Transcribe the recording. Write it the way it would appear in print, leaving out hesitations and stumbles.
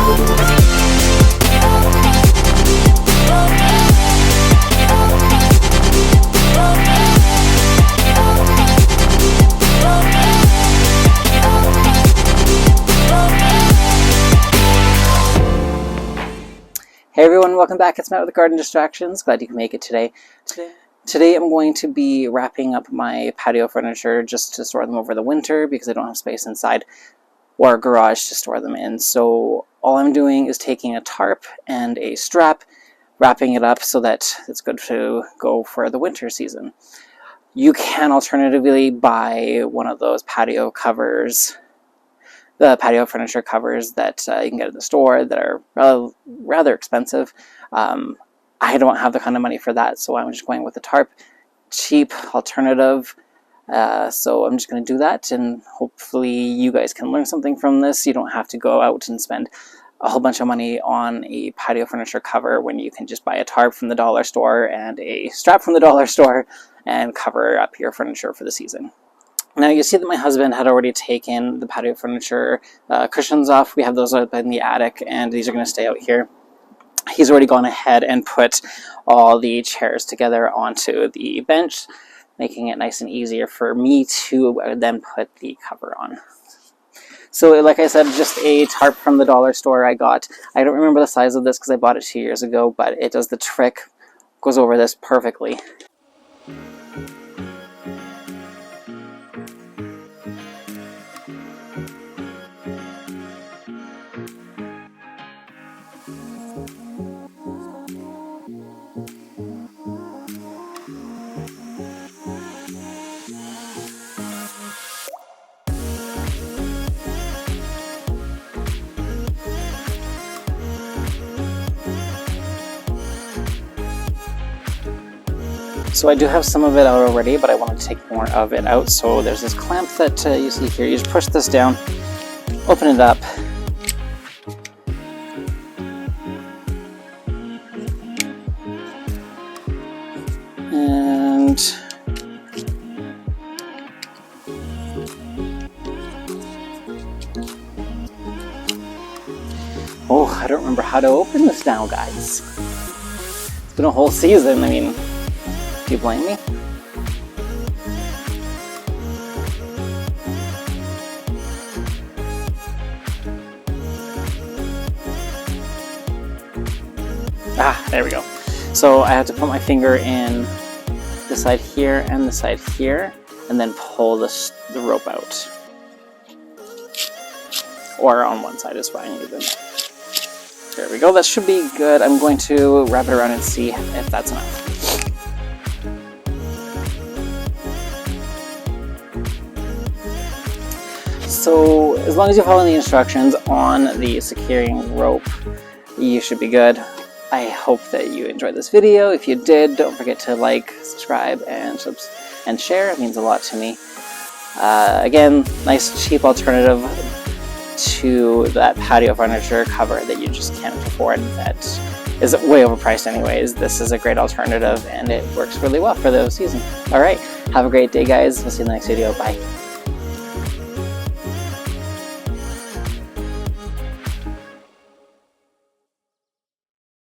Hey everyone, welcome back. It's Matt with Garden Distractions. Glad you can make it today. Today I'm going to be wrapping up my patio furniture just to store them over the winter because I don't have space inside or a garage to store them in. So all I'm doing is taking a tarp and a strap, wrapping it up so that it's good to go for the winter season. You can alternatively buy one of those patio covers, the patio furniture covers that you can get at the store that are rather expensive. I don't have the kind of money for that, so I'm just going with the tarp, cheap alternative. So I'm just going to do that, and hopefully you guys can learn something from this. You don't have to go out and spend a whole bunch of money on a patio furniture cover when you can just buy a tarp from the dollar store and a strap from the dollar store and cover up your furniture for the season. Now you see that my husband had already taken the patio furniture cushions off. We have those up in the attic, and these are going to stay out here. He's already gone ahead and put all the chairs together onto the bench, making it nice and easier for me to then put the cover on. So like I said, just a tarp from the dollar store I got. I don't remember the size of this because I bought it 2 years ago, but it does the trick, goes over this perfectly. So I do have some of it out already, but I want to take more of it out. So there's this clamp that you see here. You just push this down, open it up, and oh, I don't remember how to open this now, guys. It's been a whole season. I mean, do you blame me? Ah, there we go. So I have to put my finger in the side here and the side here, and then pull the rope out. Or on one side is fine even. There we go, that should be good. I'm going to wrap it around and see if that's enough. So as long as you follow the instructions on the securing rope, you should be good. I hope that you enjoyed this video. If you did, don't forget to like, subscribe, and share. It means a lot to me. Again, nice cheap alternative to that patio furniture cover that you just can't afford, that is way overpriced anyways. This is a great alternative, and it works really well for the season. Alright, have a great day guys. We'll see you in the next video. Bye.